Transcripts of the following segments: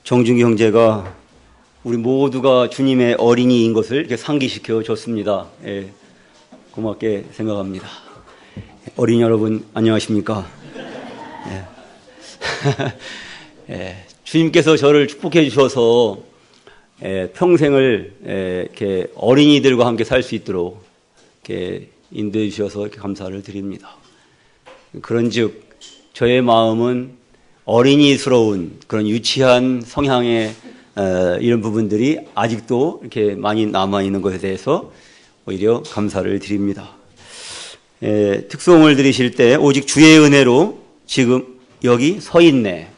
정중기 형제가 우리 모두가 주님의 어린이인 것을 이렇게 상기시켜 줬습니다. 고맙게 생각합니다. 어린이 여러분 안녕하십니까? 주님께서 저를 축복해 주셔서 평생을 이렇게 어린이들과 함께 살 수 있도록 이렇게 인도해 주셔서 이렇게 감사를 드립니다. 그런즉 저의 마음은 어린이스러운 그런 유치한 성향의 이런 부분들이 아직도 이렇게 많이 남아 있는 것에 대해서 오히려 감사를 드립니다. 특송을 들으실 때 오직 주의 은혜로 지금 여기 서 있네.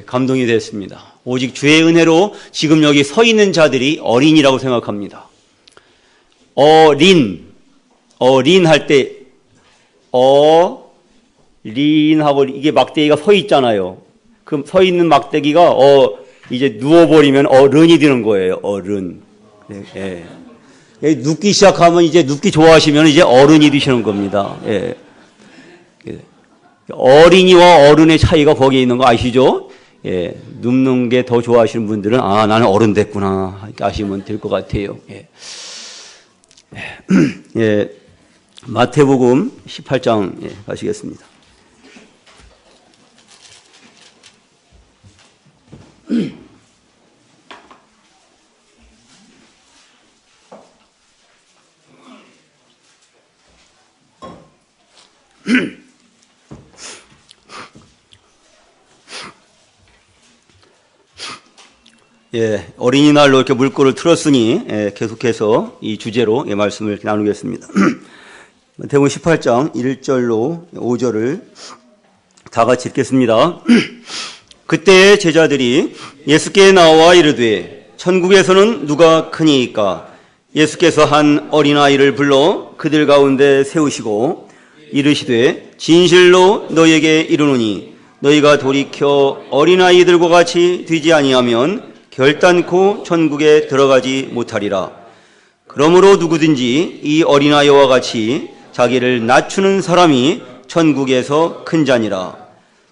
감동이 됐습니다. 오직 주의 은혜로 지금 여기 서 있는 자들이 어린이라고 생각합니다. 어린 할 때 어린하고 이게 막대기가 서 있잖아요. 그럼 서 있는 막대기가 이제 누워버리면 어른이 되는 거예요. 어른. 눕기 시작하면 이제 눕기 좋아하시면 이제 어른이 되시는 겁니다. 어린이와 어른의 차이가 거기에 있는 거 아시죠? 눕는 게 더 좋아하시는 분들은 나는 어른 됐구나 이렇게 아시면 될 것 같아요. 마태복음 18장 가시겠습니다. 어린이날로 이렇게 물꼬를 틀었으니 계속해서 이 주제로 말씀을 이렇게 나누겠습니다. 마태복음 18장 1절로 5절을 다 같이 읽겠습니다. 그때 제자들이 예수께 나와 이르되 천국에서는 누가 크니이까? 예수께서 한 어린아이를 불러 그들 가운데 세우시고 이르시되 진실로 너희에게 이르노니 너희가 돌이켜 어린아이들과 같이 되지 아니하면 결단코 천국에 들어가지 못하리라. 그러므로 누구든지 이 어린아이와 같이 자기를 낮추는 사람이 천국에서 큰 자니라.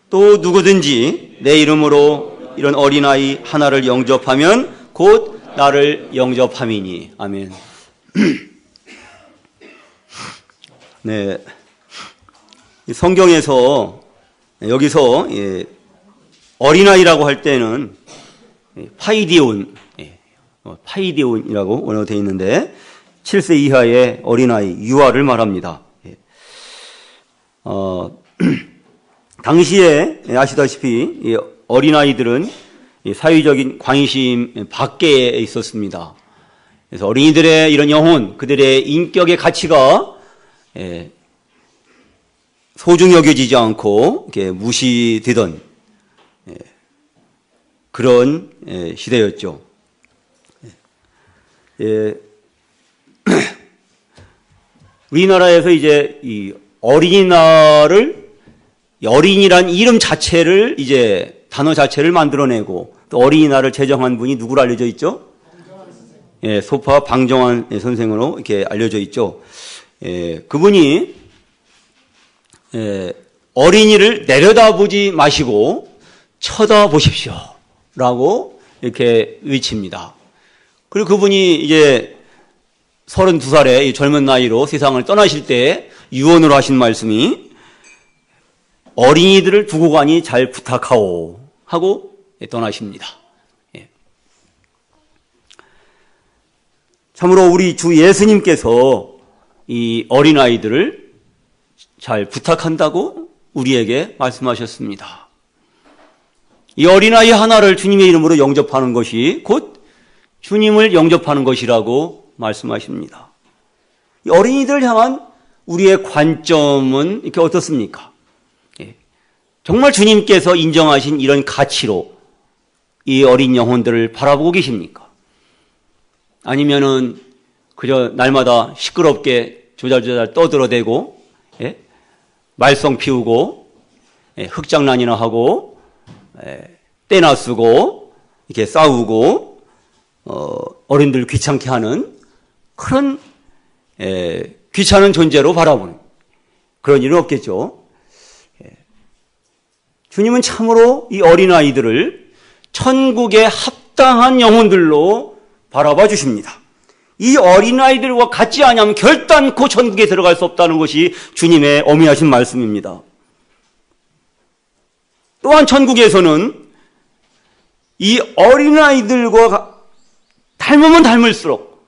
또 누구든지 내 이름으로 이런 어린아이 하나를 영접하면 곧 나를 영접함이니. 아멘. 네, 성경에서 여기서 어린아이라고 할 때는 파이디온이라고 원어로 되어 있는데 7세 이하의 어린아이, 유아를 말합니다. 당시에 아시다시피 어린아이들은 사회적인 관심 밖에 있었습니다. 그래서 어린이들의 이런 영혼, 그들의 인격의 가치가 소중히 여겨지지 않고 이렇게 무시되던 그런 시대였죠. 우리나라에서 이제 이 어린이날을 어린이란 이름 자체를 이제 단어 자체를 만들어내고 또 어린이날을 제정한 분이 누구로 알려져 있죠? 소파 방정환 선생으로 이렇게 알려져 있죠. 그분이 어린이를 내려다보지 마시고 쳐다보십시오 라고 이렇게 외칩니다. 그리고 그분이 이제 32살의 젊은 나이로 세상을 떠나실 때 유언으로 하신 말씀이 어린이들을 두고 가니 잘 부탁하오 하고 떠나십니다. 참으로 우리 주 예수님께서 이 어린아이들을 잘 부탁한다고 우리에게 말씀하셨습니다. 이 어린아이 하나를 주님의 이름으로 영접하는 것이 곧 주님을 영접하는 것이라고 말씀하십니다. 이 어린이들을 향한 우리의 관점은 이렇게 어떻습니까? 정말 주님께서 인정하신 이런 가치로 이 어린 영혼들을 바라보고 계십니까? 아니면은 그저 날마다 시끄럽게 조잘조잘 떠들어대고 말썽 피우고 흑장난이나 하고 떼나 쓰고 이렇게 싸우고 어른들 귀찮게 하는 그런 귀찮은 존재로 바라보는 그런 일은 없겠죠. 주님은 참으로 이 어린아이들을 천국에 합당한 영혼들로 바라봐 주십니다. 이 어린아이들과 같지 아니하면 결단코 천국에 들어갈 수 없다는 것이 주님의 어미하신 말씀입니다. 또한 천국에서는 이 어린아이들과 닮으면 닮을수록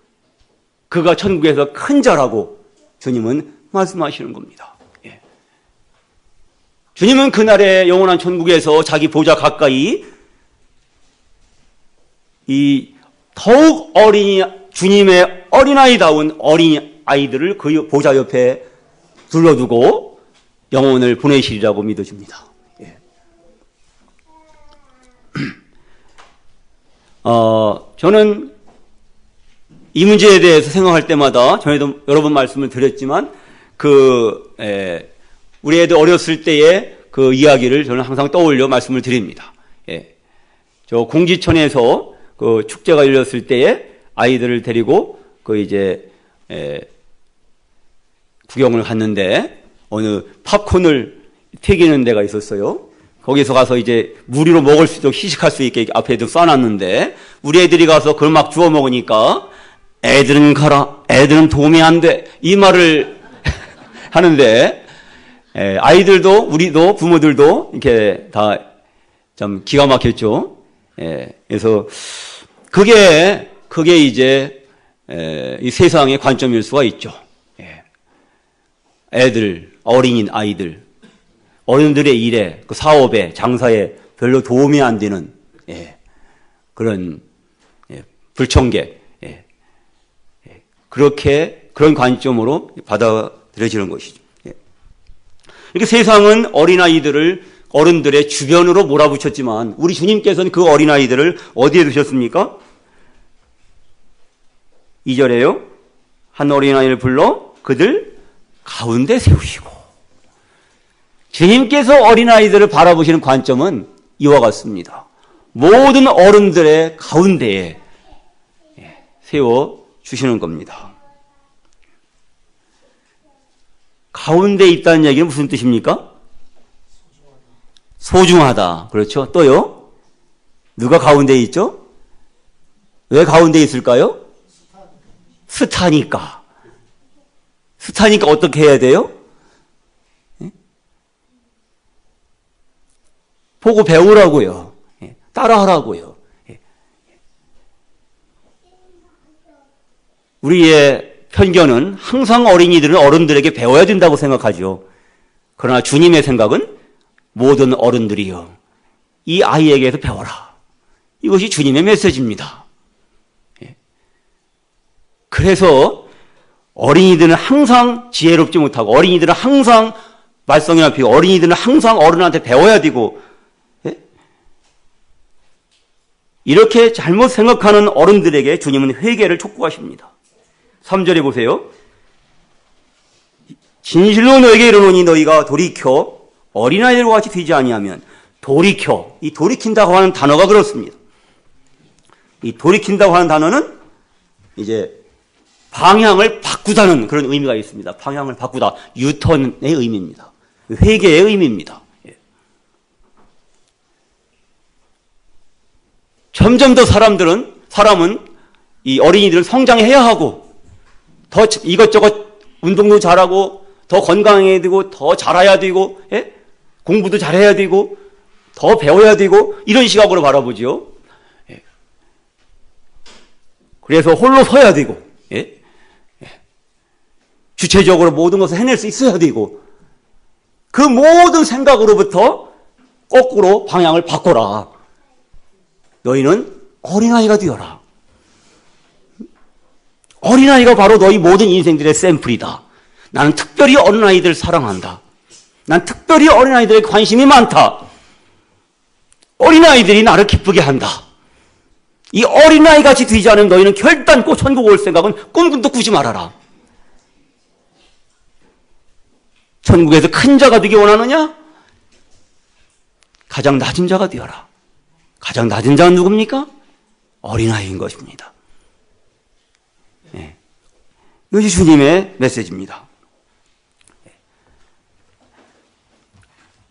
그가 천국에서 큰 자라고 주님은 말씀하시는 겁니다. 주님은 그날의 영원한 천국에서 자기 보좌 가까이 이 더욱 주님의 어린아이다운 어린아이들을 그 보좌 옆에 둘러두고 영혼을 보내시리라고 믿어집니다. 저는 이 문제에 대해서 생각할 때마다 전에도 여러 번 말씀을 드렸지만 우리 애들 어렸을 때의 그 이야기를 저는 항상 떠올려 말씀을 드립니다. 저 공지천에서 그 축제가 열렸을 때에 아이들을 데리고 구경을 갔는데 어느 팝콘을 튀기는 데가 있었어요. 거기서 가서 이제 무료로 먹을 수 있도록 시식할 수 있게 앞에도 써놨는데 우리 애들이 가서 그걸 막 주워 먹으니까 애들은 가라, 애들은 도움이 안 돼, 이 말을 하는데 아이들도 우리도 부모들도 이렇게 다 좀 기가 막혔죠. 그래서 그게 이제 이 세상의 관점일 수가 있죠. 어린이 아이들, 어른들의 일에, 그 사업에, 장사에 별로 도움이 안 되는 그런 불청객, 그런 관점으로 받아들여지는 것이죠. 이렇게 세상은 어른들의 주변으로 몰아붙였지만 우리 주님께서는 그 어린아이들을 어디에 두셨습니까? 2절에요. 한 어린아이를 불러 그들 가운데 세우시고. 주님께서 어린아이들을 바라보시는 관점은 이와 같습니다. 모든 어른들의 가운데에 세워주시는 겁니다. 가운데 있다는 얘기는 무슨 뜻입니까? 소중하다. 그렇죠. 또요? 누가 가운데 있죠? 왜 가운데 있을까요? 스타니까. 스타니까 어떻게 해야 돼요? 보고 배우라고요. 따라하라고요. 우리의 편견은 항상 어린이들은 어른들에게 배워야 된다고 생각하죠. 그러나 주님의 생각은 모든 어른들이요, 이 아이에게서 배워라. 이것이 주님의 메시지입니다. 그래서 어린이들은 항상 지혜롭지 못하고, 어린이들은 항상 말썽이나 피고, 어린이들은 항상 어른한테 배워야 되고, 이렇게 잘못 생각하는 어른들에게 주님은 회개를 촉구하십니다. 3절에 보세요. 진실로 너에게 이르노니 너희가 돌이켜 어린아이들과 같이 되지 아니하면, 돌이켜, 이 돌이킨다고 하는 단어가 그렇습니다. 이 돌이킨다고 하는 단어는 이제 방향을 바꾸다는 그런 의미가 있습니다. 방향을 바꾸다, 유턴의 의미입니다. 회개의 의미입니다. 점점 더 사람은 이 어린이들은 성장해야 하고, 더 이것저것 운동도 잘하고, 더 건강해야 되고, 더 잘해야 되고, 공부도 잘해야 되고, 더 배워야 되고, 이런 시각으로 바라보지요. 그래서 홀로 서야 되고, 주체적으로 모든 것을 해낼 수 있어야 되고, 그 모든 생각으로부터 거꾸로 방향을 바꿔라. 너희는 어린아이가 되어라. 어린아이가 바로 너희 모든 인생들의 샘플이다. 나는 특별히 어린아이들을 사랑한다. 난 특별히 어린아이들에 관심이 많다. 어린아이들이 나를 기쁘게 한다. 이 어린아이같이 되지 않으면 너희는 결단코 천국 올 생각은 꿈도 꾸지 말아라. 천국에서 큰 자가 되기 원하느냐? 가장 낮은 자가 되어라. 가장 낮은 자는 누굽니까? 어린아이인 것입니다. 예. 이것이 주님의 메시지입니다.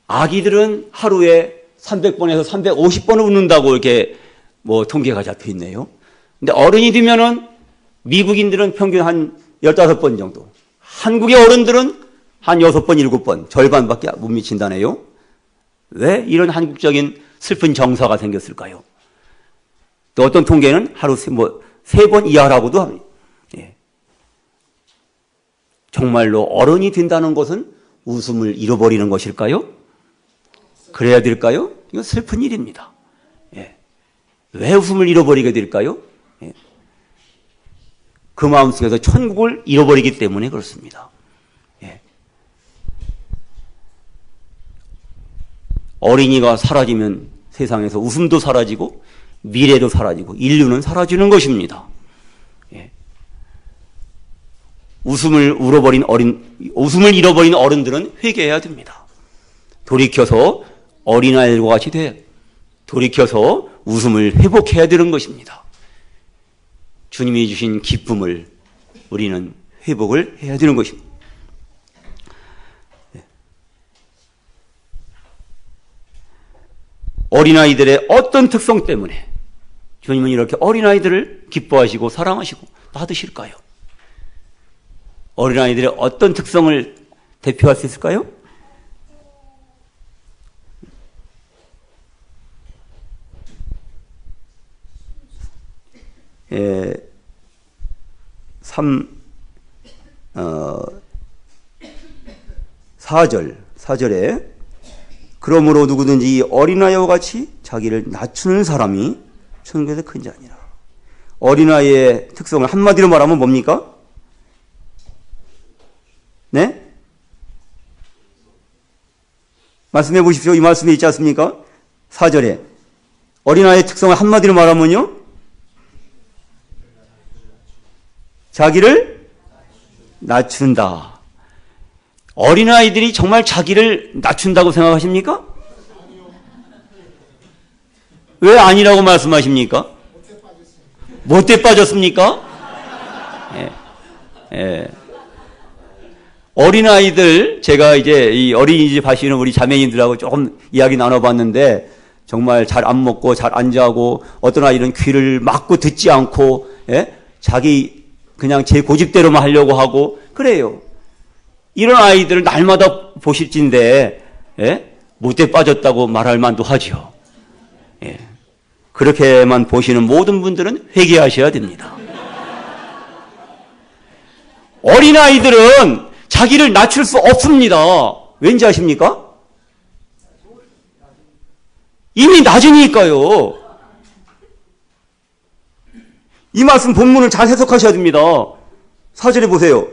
아기들은 하루에 300번에서 350번을 웃는다고 이렇게 통계가 잡혀 있네요. 근데 어른이 되면은 미국인들은 평균 한 15번 정도. 한국의 어른들은 한 6번, 7번, 절반밖에 못 미친다네요. 왜 이런 한국적인 슬픈 정서가 생겼을까요? 또 어떤 통계는 하루 3번 이하라고도 합니다. 예. 정말로 어른이 된다는 것은 웃음을 잃어버리는 것일까요? 그래야 될까요? 이건 슬픈 일입니다. 예. 왜 웃음을 잃어버리게 될까요? 예. 그 마음속에서 천국을 잃어버리기 때문에 그렇습니다. 예. 어린이가 사라지면 세상에서 웃음도 사라지고 미래도 사라지고 인류는 사라지는 것입니다. 예. 웃음을 잃어버린 어른들은 회개해야 됩니다. 돌이켜서 어린아이들과 같이 돌이켜서 웃음을 회복해야 되는 것입니다. 주님이 주신 기쁨을 우리는 회복을 해야 되는 것입니다. 어린아이들의 어떤 특성 때문에 주님은 이렇게 어린아이들을 기뻐하시고 사랑하시고 받으실까요? 어린아이들의 어떤 특성을 대표할 수 있을까요? 예, 4절에 그러므로 누구든지 어린아이와 같이 자기를 낮추는 사람이 천국에서 큰 자니라. 어린아이의 특성을 한마디로 말하면 뭡니까? 네? 말씀해 보십시오. 이 말씀에 있지 않습니까? 4절에 어린아이의 특성을 한마디로 말하면요, 자기를 낮춘다. 어린아이들이 정말 자기를 낮춘다고 생각하십니까? 왜 아니라고 말씀하십니까? 못돼 빠졌습니까? 예. 예. 어린아이들, 제가 이제 이 어린이집 하시는 우리 자매님들하고 조금 이야기 나눠봤는데, 정말 잘 안 먹고 잘 안 자고, 어떤 아이는 귀를 막고 듣지 않고, 예? 자기 그냥 제 고집대로만 하려고 하고 그래요. 이런 아이들을 날마다 보실진데, 예? 못돼 빠졌다고 말할 만도 하죠. 예. 그렇게만 보시는 모든 분들은 회개하셔야 됩니다. 어린아이들은 자기를 낮출 수 없습니다. 왠지 아십니까? 이미 낮으니까요. 이 말씀 본문을 잘 해석하셔야 됩니다. 4절에 보세요.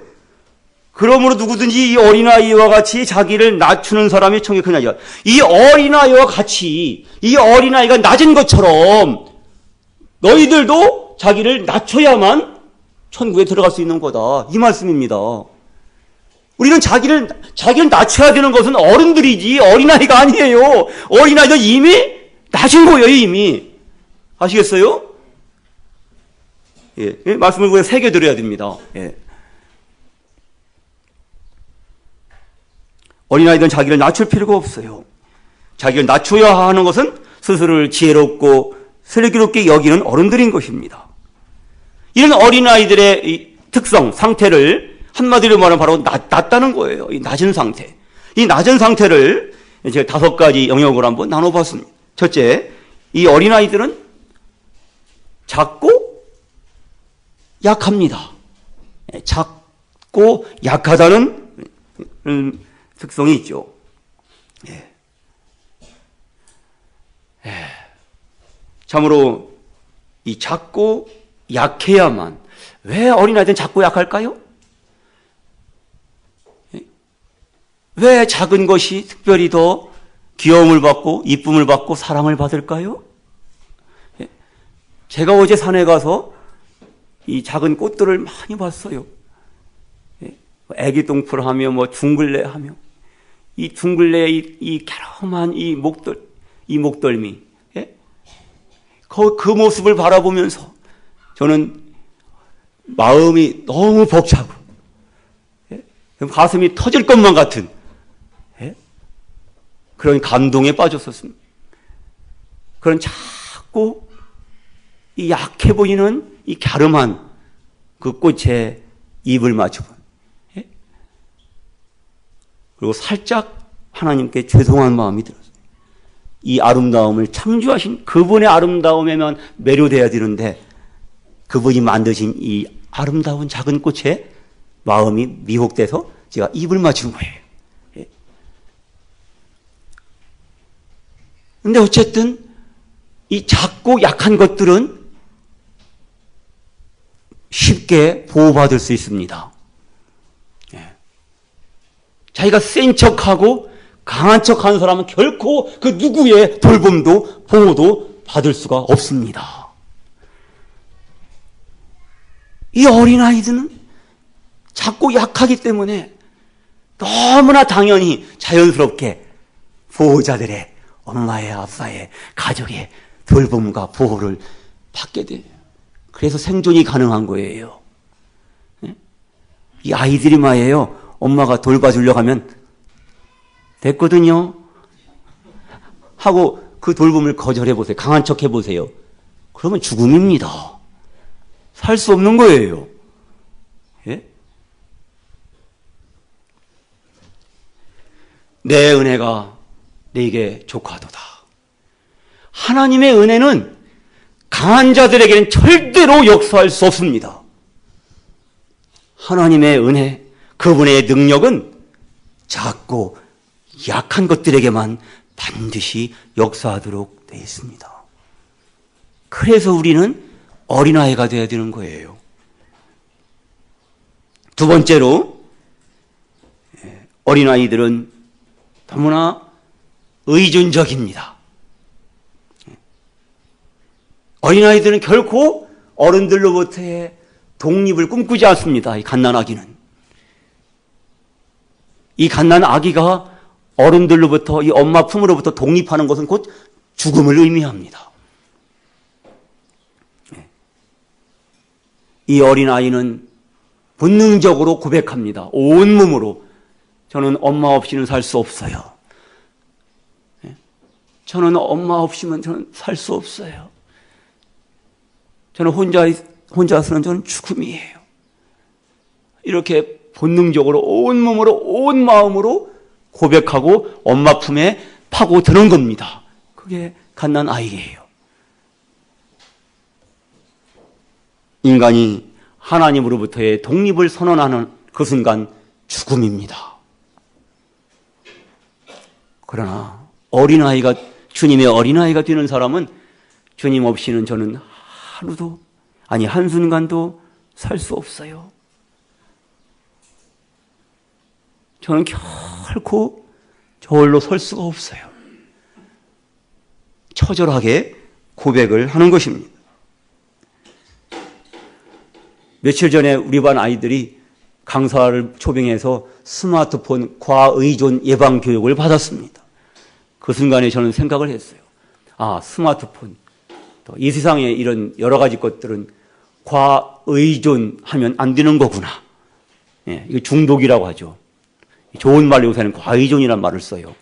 그러므로 누구든지 이 어린아이와 같이 자기를 낮추는 사람이 천국에 큰 자니라. 이 어린아이와 같이, 이 어린아이가 낮은 것처럼 너희들도 자기를 낮춰야만 천국에 들어갈 수 있는 거다. 이 말씀입니다. 우리는 자기를 낮춰야 되는 것은 어른들이지 어린아이가 아니에요. 어린아이는 이미 낮은 거예요, 이미. 아시겠어요? 예, 말씀을 우리가 새겨드려야 됩니다. 예. 어린아이들은 자기를 낮출 필요가 없어요. 자기를 낮춰야 하는 것은 스스로를 지혜롭고 슬기롭게 여기는 어른들인 것입니다. 이런 어린아이들의 이 특성, 상태를 한마디로 말하면 바로 낮다는 거예요. 이 낮은 상태. 이 낮은 상태를 제가 5가지 영역으로 한번 나눠봤습니다. 첫째, 이 어린아이들은 작고 약합니다. 작고 약하다는 특성이 있죠. 예. 참으로 이 작고 약해야만, 왜 어린아이들은 작고 약할까요? 왜 작은 것이 특별히 더 귀여움을 받고 이쁨을 받고 사랑을 받을까요? 제가 어제 산에 가서 이 작은 꽃들을 많이 봤어요. 애기 똥풀하며 둥글레하며 이 둥글레의 이 괴로움한 이 목덜미, 그 모습을 바라보면서 저는 마음이 너무 벅차고 가슴이 터질 것만 같은 그런 감동에 빠졌었습니다. 그런 자꾸 이 약해 보이는 이 갸름한 그 꽃에 입을 맞추고 그리고 살짝 하나님께 죄송한 마음이 들었어요. 이 아름다움을 창조하신 그분의 아름다움에만 매료돼야 되는데 그분이 만드신 이 아름다운 작은 꽃에 마음이 미혹돼서 제가 입을 맞춘 거예요. 근데 어쨌든 이 작고 약한 것들은 쉽게 보호받을 수 있습니다. 자기가 센 척하고 강한 척하는 사람은 결코 그 누구의 돌봄도 보호도 받을 수가 없습니다. 이 어린아이들은 작고 약하기 때문에 너무나 당연히 자연스럽게 보호자들의 엄마의 아빠의 가족의 돌봄과 보호를 받게 돼요. 그래서 생존이 가능한 거예요. 이 아이들이 말이에요. 엄마가 돌봐주려고 하면 됐거든요 하고 그 돌봄을 거절해보세요. 강한 척 해보세요. 그러면 죽음입니다. 살 수 없는 거예요. 예? 내 은혜가 네게 족하도다. 하나님의 은혜는 강한 자들에게는 절대로 역사할 수 없습니다. 하나님의 은혜, 그분의 능력은 작고 약한 것들에게만 반드시 역사하도록 되어 있습니다. 그래서 우리는 어린아이가 되어야 되는 거예요. 두 번째로 어린아이들은 너무나 의존적입니다. 어린아이들은 결코 어른들로부터의 독립을 꿈꾸지 않습니다. 이 갓난아기는. 이 갓난아기가 어른들로부터 이 엄마 품으로부터 독립하는 것은 곧 죽음을 의미합니다. 이 어린아이는 본능적으로 고백합니다. 온몸으로 저는 엄마 없이는 살 수 없어요. 저는 엄마 없이는 저는 살 수 없어요. 저는 혼자서는 저는 죽음이에요. 이렇게 본능적으로 온몸으로 온 마음으로 고백하고 엄마 품에 파고드는 겁니다. 그게 갓난아이예요. 인간이 하나님으로부터의 독립을 선언하는 그 순간 죽음입니다. 그러나 어린아이가 주님의 어린아이가 되는 사람은 주님 없이는 저는 하루도 아니 한순간도 살 수 없어요. 저는 결코 저홀로 설 수가 없어요. 처절하게 고백을 하는 것입니다. 며칠 전에 우리 반 아이들이 강사를 초빙해서 스마트폰 과의존 예방 교육을 받았습니다. 그 순간에 저는 생각을 했어요. 아, 스마트폰. 또 이 세상에 이런 여러 가지 것들은 과의존하면 안 되는 거구나. 예, 이거 중독이라고 하죠. 좋은 말로 요새는 과의존이라는 말을 써요.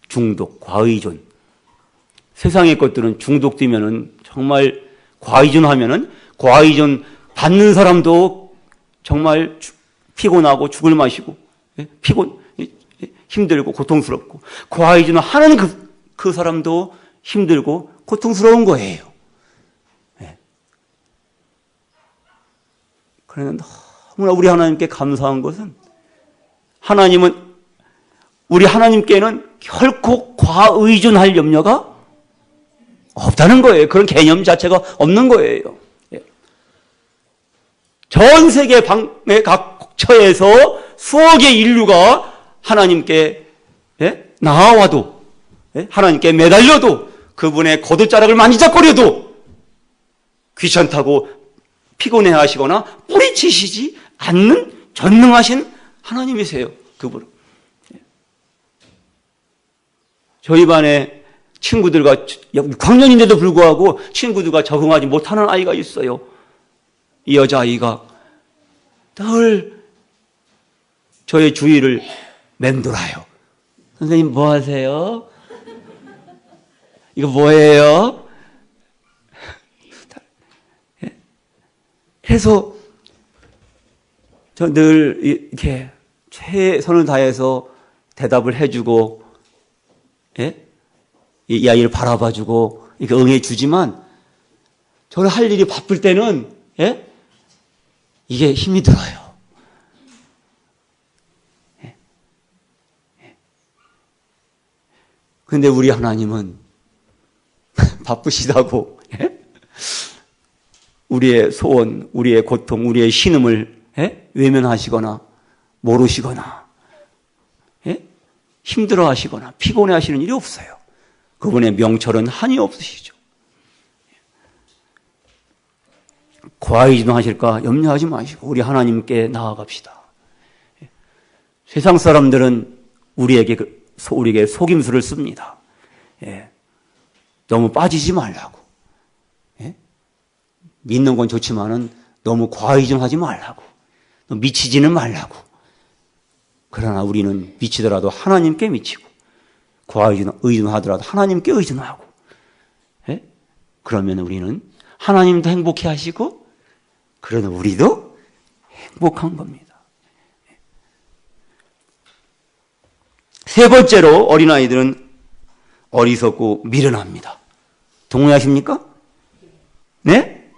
중독, 과의존. 세상의 것들은 중독되면은 정말 과의존하면은 과의존 받는 사람도 정말 피곤하고 죽을 맛이고 힘들고 고통스럽고 과의존 하는 그 사람도 힘들고 고통스러운 거예요. 그러나 너무나 우리 하나님께 감사한 것은 우리 하나님께는 결코 과의존할 염려가 없다는 거예요. 그런 개념 자체가 없는 거예요. 전 세계 방의 각 처에서 수억의 인류가 하나님께 나아와도 하나님께 매달려도 그분의 겉옷자락을 만지작거려도 귀찮다고 피곤해하시거나 뿌리치시지 않는 전능하신 하나님이세요. 그분. 저희 반에 친구들과 6학년인데도 불구하고 친구들과 적응하지 못하는 아이가 있어요. 이 여자아이가 늘 저의 주위를 맴돌아요. 선생님 뭐 하세요? 이거 뭐예요? 그래서 저 늘 이렇게 최선을 다해서 대답을 해주고, 예? 이 아이를 바라봐주고 이렇게 응해주지만 저를 할 일이 바쁠 때는, 예? 이게 힘이 들어요. 예? 예. 근데 우리 하나님은 바쁘시다고, 예? 우리의 소원, 우리의 고통, 우리의 신음을, 예? 외면하시거나 모르시거나, 예? 힘들어하시거나 피곤해하시는 일이 없어요. 그분의 명철은 한이 없으시죠. 과의지능하실까 염려하지 마시고 우리 하나님께 나아갑시다. 세상 사람들은 우리에게 속임수를 씁니다. 예. 너무 빠지지 말라고. 예? 믿는 건 좋지만은 너무 과의지능하지 말라고. 미치지는 말라고. 그러나 우리는 미치더라도 하나님께 미치고 의존하더라도 하나님께 의존하고, 예? 그러면 우리는 하나님도 행복해 하시고 그러나 우리도 행복한 겁니다. 세 번째로 어린아이들은 어리석고 미련합니다. 동의하십니까? 네?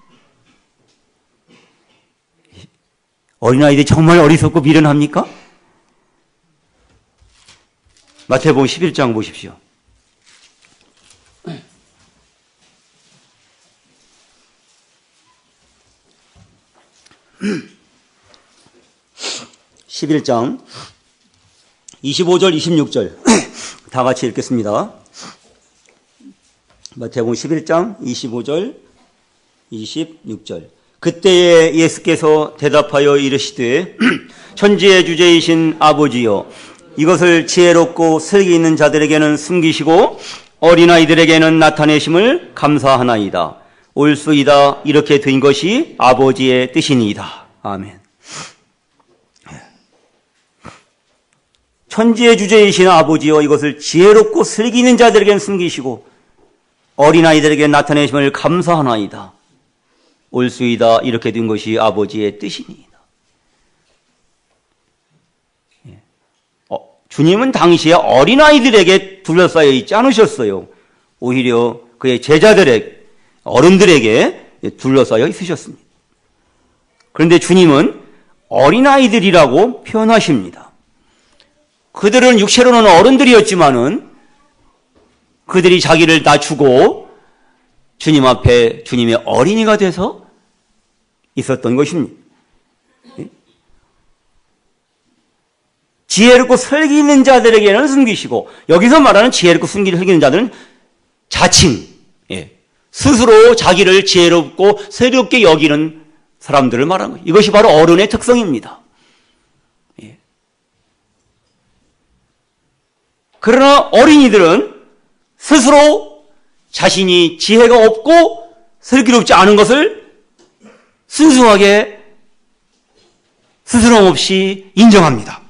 어린아이들이 정말 어리석고 미련합니까? 마태복음 11장 보십시오. (11장) 25절 26절 다 같이 읽겠습니다. 마태복음 11장 25절 26절. 그때에 예수께서 대답하여 이르시되 천지의 주제이신 아버지여, 이것을 지혜롭고 슬기 있는 자들에게는 숨기시고 어린아이들에게는 나타내심을 감사하나이다. 옳소이다. 이렇게 된 것이 아버지의 뜻이니이다. 아멘. 천지의 주제이신 아버지여, 이것을 지혜롭고 슬기 있는 자들에게는 숨기시고 어린아이들에게 나타내심을 감사하나이다. 옳소이다. 이렇게 된 것이 아버지의 뜻이니이다. 주님은 당시에 어린아이들에게 둘러싸여 있지 않으셨어요. 오히려 그의 제자들에게, 어른들에게 둘러싸여 있으셨습니다. 그런데 주님은 어린아이들이라고 표현하십니다. 그들은 육체로는 어른들이었지만은 그들이 자기를 낮추고 주님 앞에 주님의 어린이가 돼서 있었던 것입니다. 지혜롭고 슬기 있는 자들에게는 숨기시고, 여기서 말하는 지혜롭고 슬기 있는 자들은 자칭, 스스로 자기를 지혜롭고 슬기롭게 여기는 사람들을 말하는 거예요. 이것이 바로 어른의 특성입니다. 그러나 어린이들은 스스로 자신이 지혜가 없고 슬기롭지 않은 것을 순수하게 스스럼 없이 인정합니다.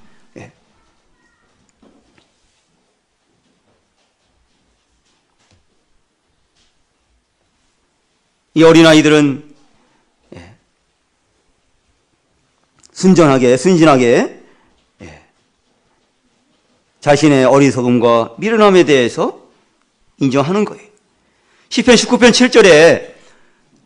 이 어린아이들은 순진하게 자신의 어리석음과 미련함에 대해서 인정하는 거예요. 시편 19편 7절에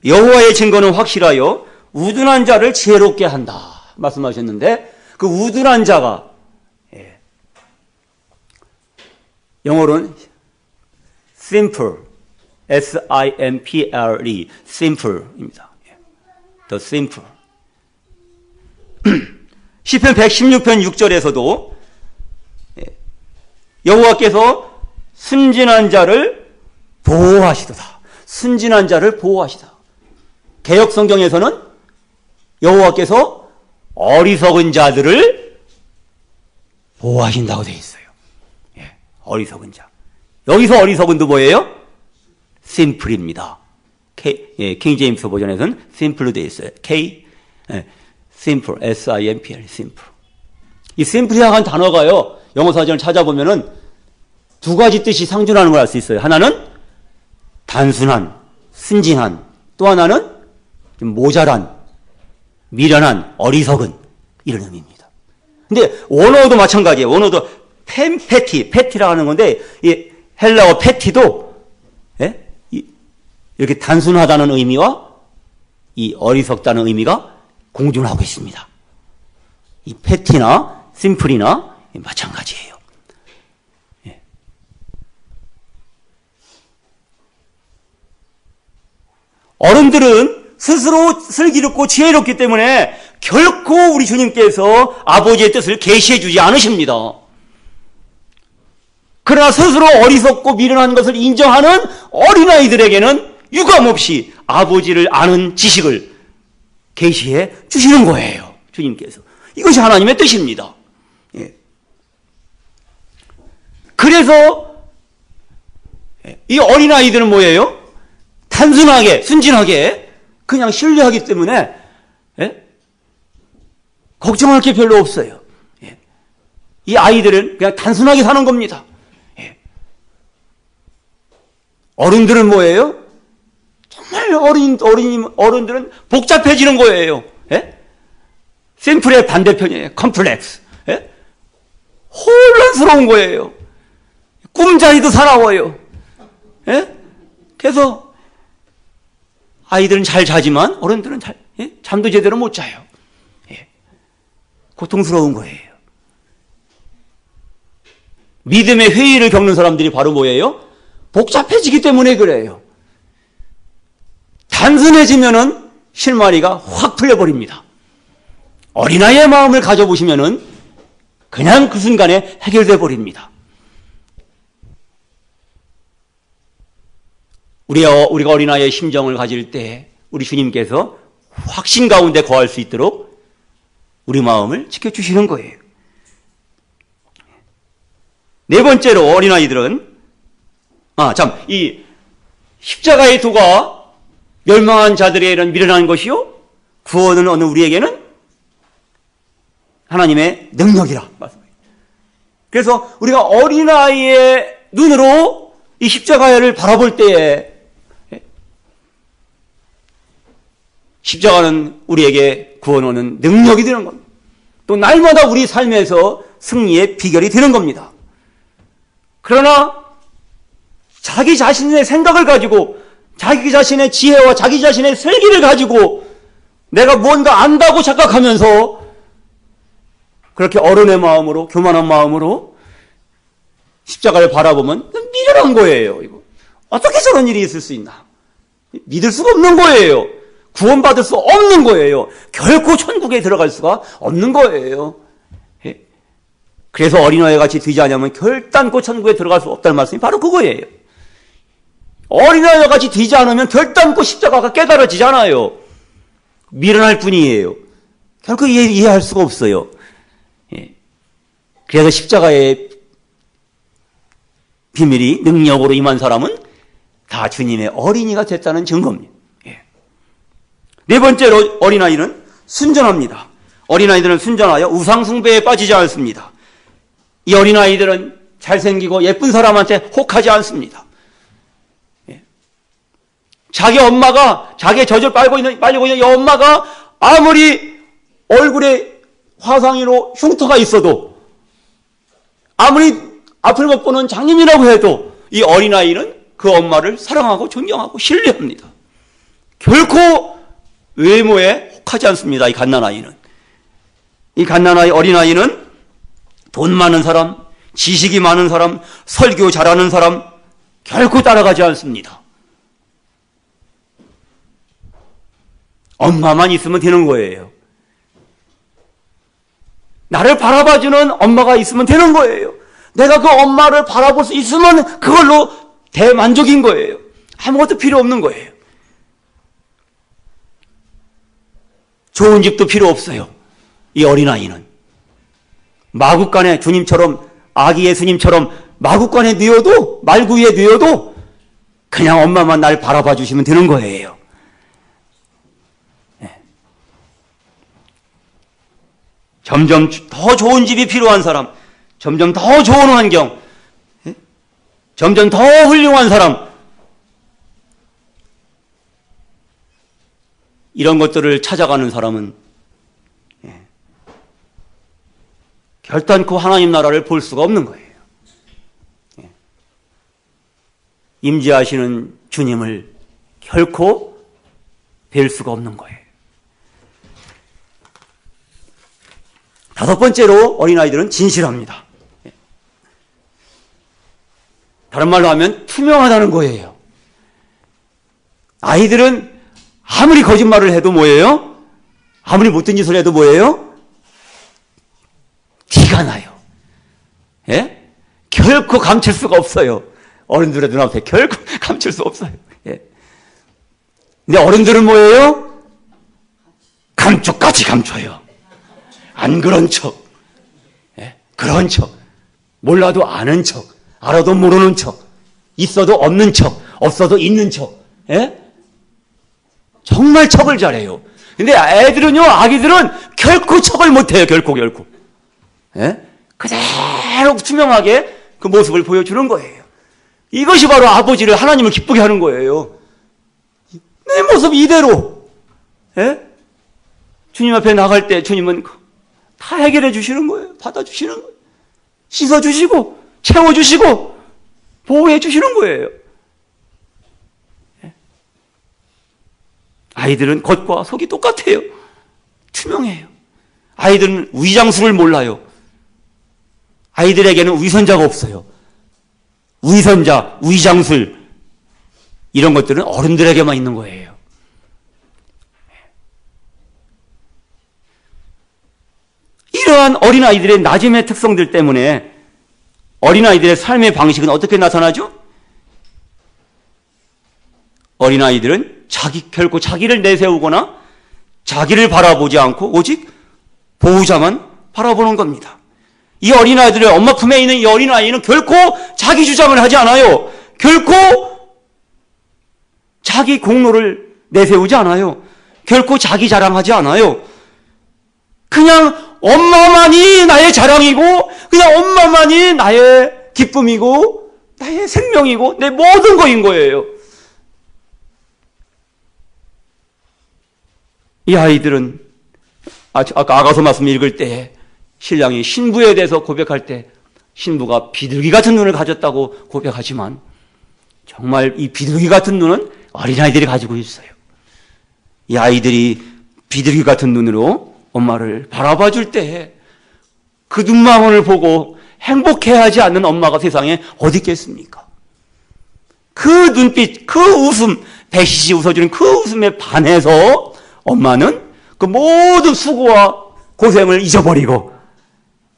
여호와의 증거는 확실하여 우둔한 자를 지혜롭게 한다 말씀하셨는데, 그 우둔한 자가 영어로는 simple, S-I-M-P-L-E, simple입니다. The simple. 시편 116편 6절에서도 여호와께서 순진한 자를 보호하시도다. 순진한 자를 보호하시다. 개역 성경에서는 여호와께서 어리석은 자들을 보호하신다고 되어 있어요. 어리석은 자. 여기서 어리석은도 뭐예요? simple입니다. 킹 제임스 버전에서는 simple 되어 있어요. simple, S-I-M-P-L, simple. 이 simple이라고 하는 단어가요, 영어 사전을 찾아보면은 두 가지 뜻이 상존하는 걸 알 수 있어요. 하나는 단순한, 순진한, 또 하나는 좀 모자란, 미련한, 어리석은, 이런 의미입니다. 근데 원어도 마찬가지예요. 원어도 패티라고 하는 건데, 이 헬라어 패티도, 예? 이렇게 단순하다는 의미와 이 어리석다는 의미가 공존하고 있습니다. 이 패티나 심플이나 마찬가지예요. 예. 어른들은 스스로 슬기롭고 지혜롭기 때문에 결코 우리 주님께서 아버지의 뜻을 계시해 주지 않으십니다. 그러나 스스로 어리석고 미련한 것을 인정하는 어린아이들에게는 유감없이 아버지를 아는 지식을 계시해 주시는 거예요. 주님께서. 이것이 하나님의 뜻입니다. 예. 그래서 이 어린아이들은 뭐예요? 단순하게, 순진하게 그냥 신뢰하기 때문에 걱정할 게 별로 없어요. 예. 이 아이들은 그냥 단순하게 사는 겁니다. 예. 어른들은 뭐예요? 정말 어른들은 복잡해지는 거예요. 예? 심플의 반대편이에요. 컴플렉스. 예? 혼란스러운 거예요. 꿈자리도 사나워요. 예? 그래서 아이들은 잘 자지만 어른들은 잠도 제대로 못 자요. 예. 고통스러운 거예요. 믿음의 회의를 겪는 사람들이 바로 뭐예요? 복잡해지기 때문에 그래요. 단순해지면은 실마리가 확 풀려버립니다. 어린아이의 마음을 가져보시면은 그냥 그 순간에 해결돼 버립니다. 우리가 어린아이의 심정을 가질 때 우리 주님께서 확신 가운데 거할 수 있도록 우리 마음을 지켜주시는 거예요. 네 번째로 어린아이들은 이 십자가의 도가 멸망한 자들의 이런 미련한 것이요 구원은 어느 우리에게는 하나님의 능력이라 말씀합니다. 그래서 우리가 어린아이의 눈으로 이 십자가를 바라볼 때에 십자가는 우리에게 구원하는 능력이 되는 겁니다. 또 날마다 우리 삶에서 승리의 비결이 되는 겁니다. 그러나 자기 자신의 생각을 가지고 자기 자신의 지혜와 자기 자신의 슬기를 가지고 내가 뭔가 안다고 착각하면서 그렇게 어른의 마음으로 교만한 마음으로 십자가를 바라보면 미련한 거예요. 이거 어떻게 저런 일이 있을 수 있나? 믿을 수가 없는 거예요. 구원받을 수 없는 거예요. 결코 천국에 들어갈 수가 없는 거예요. 그래서 어린아이 같이 되지 않으면 결단코 천국에 들어갈 수 없다는 말씀이 바로 그거예요. 어린아이와 같이 되지 않으면 결단코 십자가가 깨달아지잖아요. 미련할 뿐이에요. 결코 이해할 수가 없어요. 그래서 십자가의 비밀이 능력으로 임한 사람은 다 주님의 어린이가 됐다는 증거입니다. 네 번째로 어린아이는 순전합니다. 어린아이들은 순전하여 우상숭배에 빠지지 않습니다. 이 어린아이들은 잘생기고 예쁜 사람한테 혹하지 않습니다. 자기 엄마가 자기의 젖을 빨고 있는 이 엄마가 아무리 얼굴에 화상으로 흉터가 있어도 아무리 앞을 못 보는 장님이라고 해도 이 어린아이는 그 엄마를 사랑하고 존경하고 신뢰합니다. 결코 외모에 혹하지 않습니다. 이 갓난아이는. 이 갓난아이 어린아이는 돈 많은 사람, 지식이 많은 사람, 설교 잘하는 사람 결코 따라가지 않습니다. 엄마만 있으면 되는 거예요. 나를 바라봐주는 엄마가 있으면 되는 거예요. 내가 그 엄마를 바라볼 수 있으면 그걸로 대만족인 거예요. 아무것도 필요 없는 거예요. 좋은 집도 필요 없어요. 이 어린아이는. 마국간에 주님처럼 아기 예수님처럼 마구간에 뉘어도, 말구에 뉘어도 그냥 엄마만 날 바라봐 주시면 되는 거예요. 네. 점점 더 좋은 집이 필요한 사람, 점점 더 좋은 환경, 네? 점점 더 훌륭한 사람, 이런 것들을 찾아가는 사람은 결단코 하나님 나라를 볼 수가 없는 거예요. 임재하시는 주님을 결코 뵐 수가 없는 거예요. 다섯 번째로 어린아이들은 진실합니다. 다른 말로 하면 투명하다는 거예요. 아이들은 아무리 거짓말을 해도 뭐예요? 아무리 못된 짓을 해도 뭐예요? 티가 나요. 예? 결코 감출 수가 없어요. 어른들의 눈앞에 결코 감출 수 없어요. 예. 근데 어른들은 뭐예요? 감쪽같이 감춰요. 안 그런 척. 예? 그런 척. 몰라도 아는 척. 알아도 모르는 척. 있어도 없는 척. 없어도 있는 척. 예? 정말 척을 잘해요. 근데 애들은요, 아기들은 결코 척을 못해요. 결코. 예? 그대로 투명하게 그 모습을 보여주는 거예요. 이것이 바로 아버지를, 하나님을 기쁘게 하는 거예요. 내 모습 이대로. 예? 주님 앞에 나갈 때 주님은 다 해결해 주시는 거예요. 받아주시는 거예요. 씻어주시고, 채워주시고, 보호해 주시는 거예요. 아이들은 겉과 속이 똑같아요. 투명해요. 아이들은 위장술을 몰라요. 아이들에게는 위선자가 없어요. 위선자, 위장술, 이런 것들은 어른들에게만 있는 거예요. 이러한 어린아이들의 나짐의 특성들 때문에 어린아이들의 삶의 방식은 어떻게 나타나죠? 어린아이들은 결코 자기를 내세우거나 자기를 바라보지 않고 오직 보호자만 바라보는 겁니다. 이 어린아이들의 엄마 품에 있는 이 어린아이는 결코 자기 주장을 하지 않아요. 결코 자기 공로를 내세우지 않아요. 결코 자기 자랑하지 않아요. 그냥 엄마만이 나의 자랑이고, 그냥 엄마만이 나의 기쁨이고, 나의 생명이고, 내 모든 거인 거예요. 이 아이들은 아까 아가서 말씀 읽을 때 신랑이 신부에 대해서 고백할 때 신부가 비둘기 같은 눈을 가졌다고 고백하지만 정말 이 비둘기 같은 눈은 어린아이들이 가지고 있어요. 이 아이들이 비둘기 같은 눈으로 엄마를 바라봐 줄 때 그 눈망울을 보고 행복해하지 않는 엄마가 세상에 어디 있겠습니까? 그 눈빛, 그 웃음, 배시시 웃어주는 그 웃음에 반해서 엄마는 그 모든 수고와 고생을 잊어버리고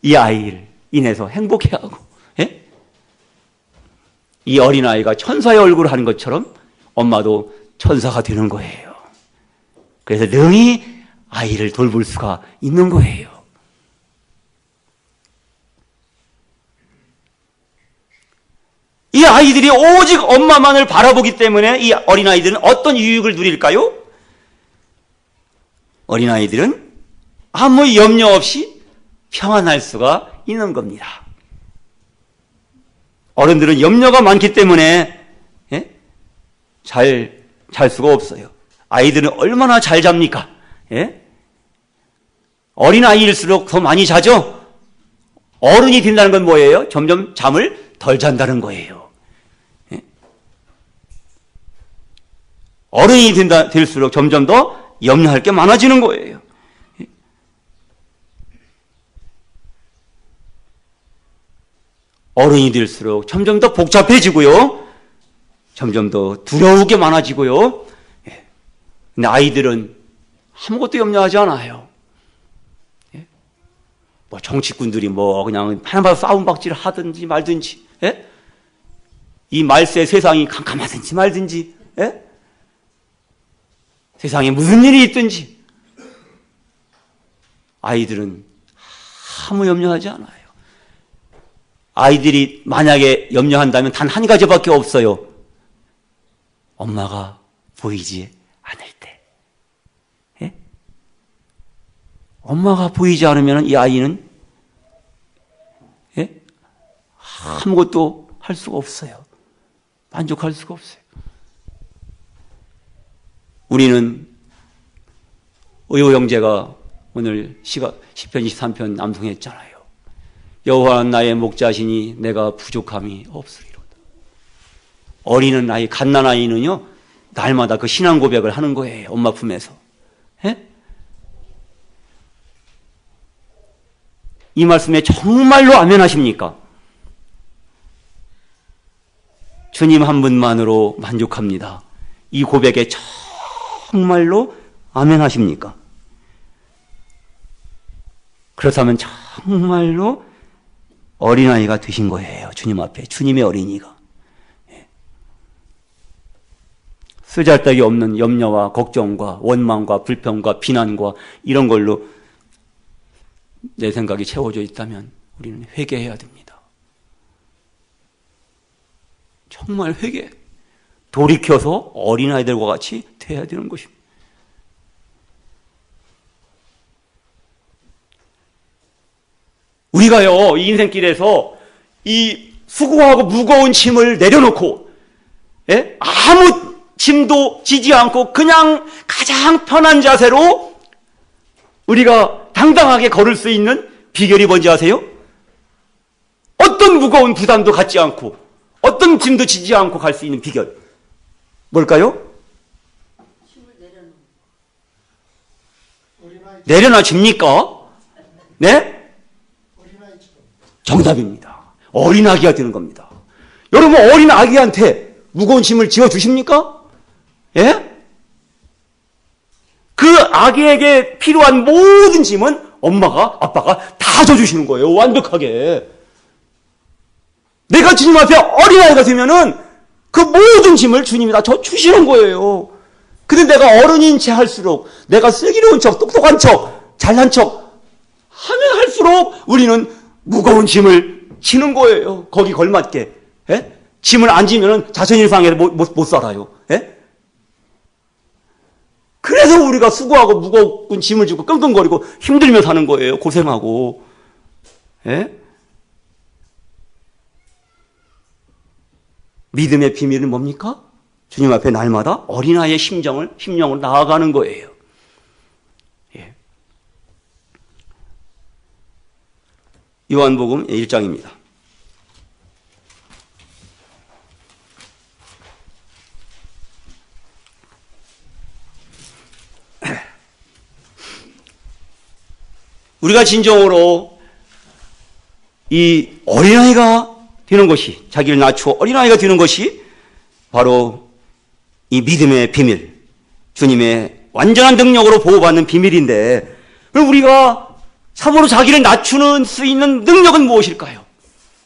이 아이를 인해서 행복해하고, 예? 이 어린아이가 천사의 얼굴을 하는 것처럼 엄마도 천사가 되는 거예요. 그래서 능히 아이를 돌볼 수가 있는 거예요. 이 아이들이 오직 엄마만을 바라보기 때문에 이 어린아이들은 어떤 유익을 누릴까요? 어린아이들은 아무 염려 없이 평안할 수가 있는 겁니다. 어른들은 염려가 많기 때문에 잘 수가 없어요. 아이들은 얼마나 잘 잡니까? 어린아이일수록 더 많이 자죠? 어른이 된다는 건 뭐예요? 점점 잠을 덜 잔다는 거예요. 어른이 될수록 점점 더 염려할 게 많아지는 거예요. 어른이 될수록 점점 더 복잡해지고요. 점점 더 두려울 게 많아지고요. 근데 아이들은 아무것도 염려하지 않아요. 뭐 정치꾼들이 뭐 그냥 하나마다 싸움박질을 하든지 말든지, 이 말세 세상이 캄캄하든지 말든지, 세상에 무슨 일이 있든지 아이들은 아무 염려하지 않아요. 아이들이 만약에 염려한다면 단 한 가지밖에 없어요. 엄마가 보이지 않을 때. 예? 엄마가 보이지 않으면 이 아이는 예? 아무것도 할 수가 없어요. 만족할 수가 없어요. 우리는 의호 형제가 오늘 시편 23편 남송했잖아요. 여호와는 나의 목자시니 내가 부족함이 없으리로다. 어리는 아이, 갓난아이는요, 날마다 그 신앙 고백을 하는 거예요. 엄마 품에서. 예? 이 말씀에 정말로 아멘하십니까? 주님 한 분만으로 만족합니다. 이 고백에 정말로 아멘하십니까? 그렇다면 정말로 어린아이가 되신 거예요. 주님 앞에. 주님의 어린이가. 쓰잘데기 없는 염려와 걱정과 원망과 불평과 비난과 이런 걸로 내 생각이 채워져 있다면 우리는 회개해야 됩니다. 정말 회개. 돌이켜서 어린아이들과 같이 돼야 되는 것입니다. 우리가요, 이 인생길에서 이 수고하고 무거운 짐을 내려놓고, 예? 아무 짐도 지지 않고 그냥 가장 편한 자세로 우리가 당당하게 걸을 수 있는 비결이 뭔지 아세요? 어떤 무거운 부담도 갖지 않고, 어떤 짐도 지지 않고 갈 수 있는 비결. 뭘까요? 내려놔집니까? 네? 정답입니다. 어린아기가 되는 겁니다. 여러분, 어린아기한테 무거운 짐을 지어주십니까? 예? 그 아기에게 필요한 모든 짐은 엄마가, 아빠가 다 져주시는 거예요. 완벽하게. 내가 주님 앞에 어린아이가 되면은 그 모든 짐을 주님이 다 져주시는 거예요. 근데 내가 어른인 채 할수록, 내가 슬기로운 척, 똑똑한 척, 잘난 척 하면 할수록 우리는 무거운 짐을 지는 거예요. 거기 걸맞게. 예? 짐을 안 지면 자존심 상해서 못 살아요. 예? 그래서 우리가 수고하고 무거운 짐을 지고 끙끙거리고 힘들며 사는 거예요. 고생하고. 예? 믿음의 비밀은 뭡니까? 주님 앞에 날마다 어린아이의 심령을 나아가는 거예요. 예. 요한복음 1장입니다. 우리가 진정으로 이 어린아이가 되는 것이, 자기를 낮추어 어린아이가 되는 것이 바로 이 믿음의 비밀, 주님의 완전한 능력으로 보호받는 비밀인데, 그럼 우리가 참으로 자기를 낮추는 수 있는 능력은 무엇일까요?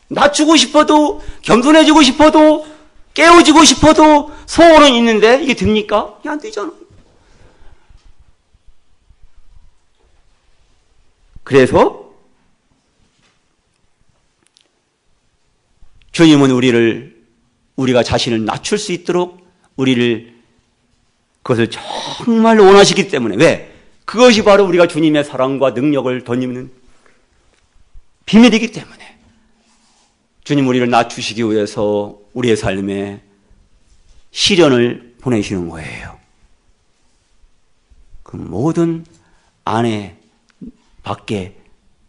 낮추고 싶어도, 겸손해지고 싶어도, 깨워지고 싶어도 소원은 있는데 이게 됩니까? 이게 안 되잖아. 그래서 주님은 우리가 자신을 낮출 수 있도록 그것을 정말로 원하시기 때문에, 왜? 그것이 바로 우리가 주님의 사랑과 능력을 덧입는 비밀이기 때문에 주님 우리를 낮추시기 위해서 우리의 삶에 시련을 보내시는 거예요. 그 모든 안에 밖에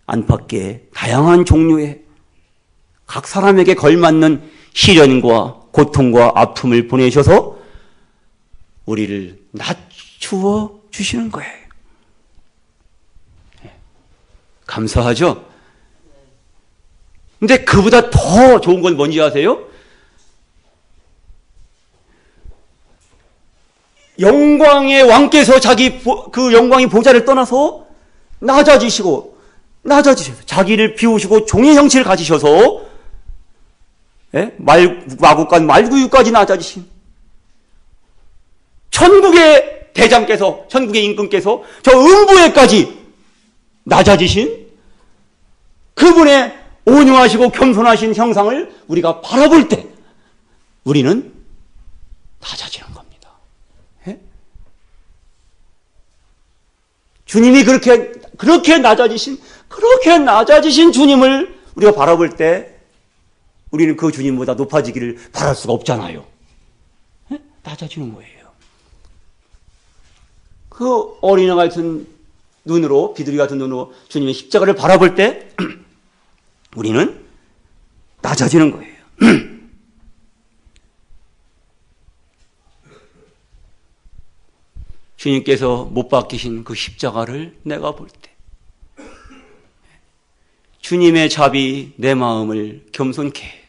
안팎에 다양한 종류의 각 사람에게 걸맞는 시련과 고통과 아픔을 보내셔서 우리를 낮추어 주시는 거예요. 감사하죠? 근데 그보다 더 좋은 건 뭔지 아세요? 영광의 왕께서 그 영광의 보좌를 떠나서 낮아지셔서 자기를 비우시고 종의 형체를 가지셔서, 예? 마구간 말구유까지 낮아지신 천국의 대장께서, 천국의 임금께서 저 음부에까지 낮아지신 그분의 온유하시고 겸손하신 형상을 우리가 바라볼 때 우리는 낮아지는 겁니다. 예? 주님이 그렇게 낮아지신 주님을 우리가 바라볼 때 우리는 그 주님보다 높아지기를 바랄 수가 없잖아요. 예? 낮아지는 거예요. 그 어린아 같은 눈으로, 비둘기 같은 눈으로 주님의 십자가를 바라볼 때 우리는 낮아지는 거예요. 주님께서 못 박히신 그 십자가를 내가 볼 때 주님의 잡이 내 마음을 겸손케 해.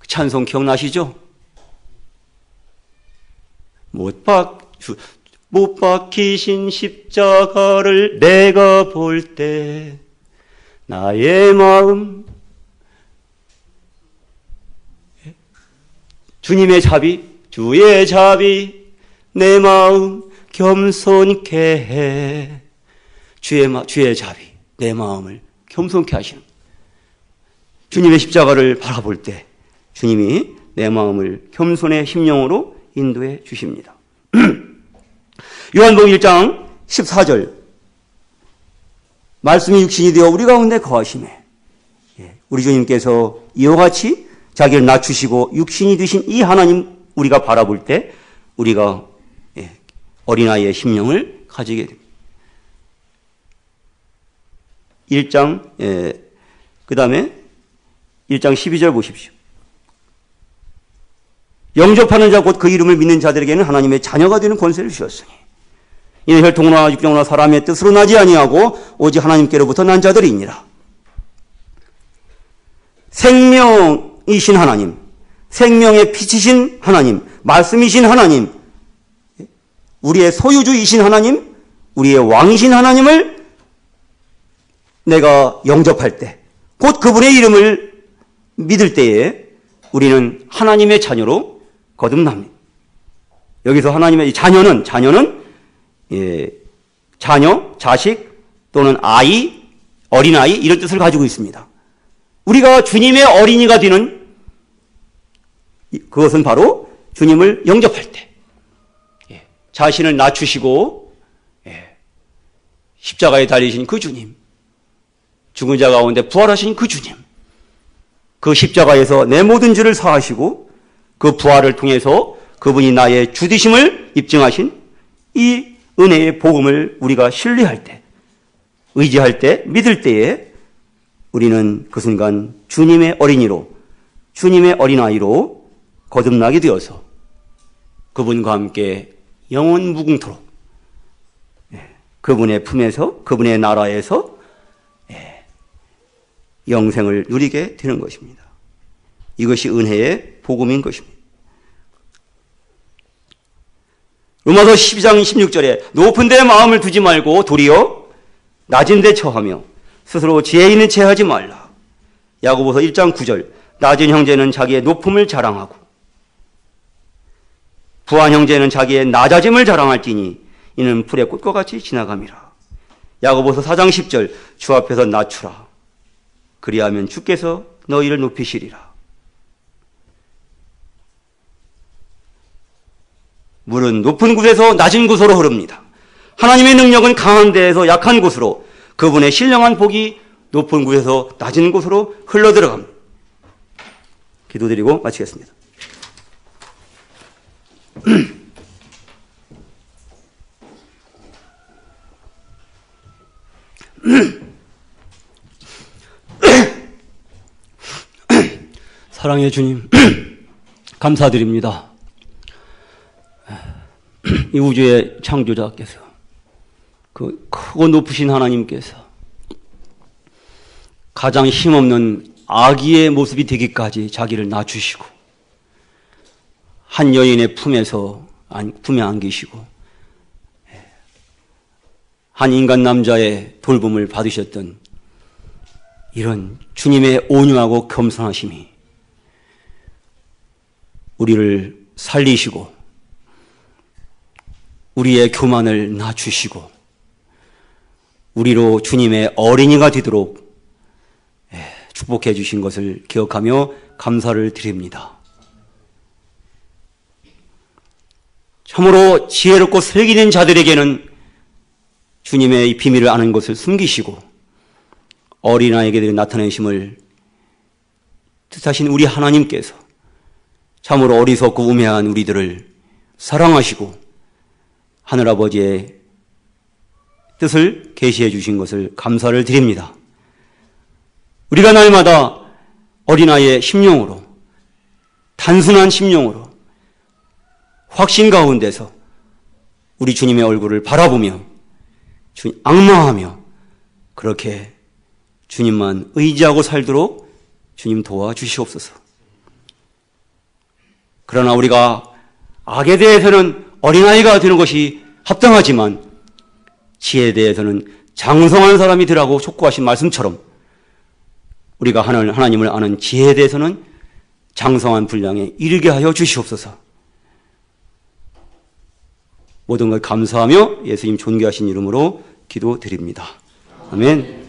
찬송 기억나시죠? 못 박히신 십자가를 내가 볼 때 나의 마음 주님의 잡이 주의 잡이 내 마음 겸손케 해. 주의 잡이 내 마음을 겸손케 하시는 주님의 십자가를 바라볼 때 주님이 내 마음을 겸손의 심령으로 인도해 주십니다. 요한복음 1장 14절 말씀이 육신이 되어 우리 가운데 거하시매 우리 주님께서 이와 같이 자기를 낮추시고 육신이 되신 이 하나님 우리가 바라볼 때 우리가 어린아이의 심령을 가지게 됩니다. 1장 그 다음에 1장 12절 보십시오. 영접하는 자 곧 그 이름을 믿는 자들에게는 하나님의 자녀가 되는 권세를 주셨으니 이는 혈통으로나 육정으로나 사람의 뜻으로 나지 아니하고 오직 하나님께로부터 난 자들이니라. 생명이신 하나님, 생명의 빛이신 하나님, 말씀이신 하나님, 우리의 소유주이신 하나님, 우리의 왕이신 하나님을 내가 영접할 때, 곧 그분의 이름을 믿을 때에 우리는 하나님의 자녀로 거듭납니다. 여기서 하나님의 자녀는 자녀, 자식 또는 아이, 어린아이 이런 뜻을 가지고 있습니다. 우리가 주님의 어린이가 되는 그것은 바로 주님을 영접할 때 자신을 낮추시고 십자가에 달리신 그 주님, 죽은 자 가운데 부활하신 그 주님, 그 십자가에서 내 모든 죄를 사하시고 그 부활을 통해서 그분이 나의 주 되심을 입증하신 이 은혜의 복음을 우리가 신뢰할 때, 의지할 때, 믿을 때에 우리는 그 순간 주님의 어린이로, 주님의 어린아이로 거듭나게 되어서 그분과 함께 영원 무궁토록 그분의 품에서, 그분의 나라에서 영생을 누리게 되는 것입니다. 이것이 은혜의 복음인 것입니다. 로마서 12장 16절에 높은 데 마음을 두지 말고 도리어 낮은 데 처하며 스스로 지혜 있는 체 하지 말라. 야고보서 1장 9절 낮은 형제는 자기의 높음을 자랑하고 부한 형제는 자기의 낮아짐을 자랑할지니 이는 풀의 꽃과 같이 지나감이라. 야고보서 4장 10절 주 앞에서 낮추라. 그리하면 주께서 너희를 높이시리라. 물은 높은 곳에서 낮은 곳으로 흐릅니다. 하나님의 능력은 강한 데에서 약한 곳으로, 그분의 신령한 복이 높은 곳에서 낮은 곳으로 흘러들어갑니다. 기도드리고 마치겠습니다. 사랑의 주님, 감사드립니다. 이 우주의 창조자께서, 그 크고 높으신 하나님께서 가장 힘없는 아기의 모습이 되기까지 자기를 낮추시고 한 여인의 품에 안기시고 한 인간 남자의 돌봄을 받으셨던 이런 주님의 온유하고 겸손하심이 우리를 살리시고 우리의 교만을 낮추시고 우리로 주님의 어린이가 되도록 축복해 주신 것을 기억하며 감사를 드립니다. 참으로 지혜롭고 슬기된 자들에게는 주님의 이 비밀을 아는 것을 숨기시고 어린아이에게 나타내심을 뜻하신 우리 하나님께서 참으로 어리석고 우매한 우리들을 사랑하시고 하늘아버지의 뜻을 계시해 주신 것을 감사를 드립니다. 우리가 날마다 어린아이의 심령으로, 단순한 심령으로 확신 가운데서 우리 주님의 얼굴을 바라보며 악마하며 그렇게 주님만 의지하고 살도록 주님 도와주시옵소서. 그러나 우리가 악에 대해서는 어린아이가 되는 것이 합당하지만 지혜에 대해서는 장성한 사람이 되라고 촉구하신 말씀처럼 우리가 하나님을 아는 지혜에 대해서는 장성한 분량에 이르게 하여 주시옵소서. 모든 걸 감사하며 예수님 존귀하신 이름으로 기도드립니다. 아멘.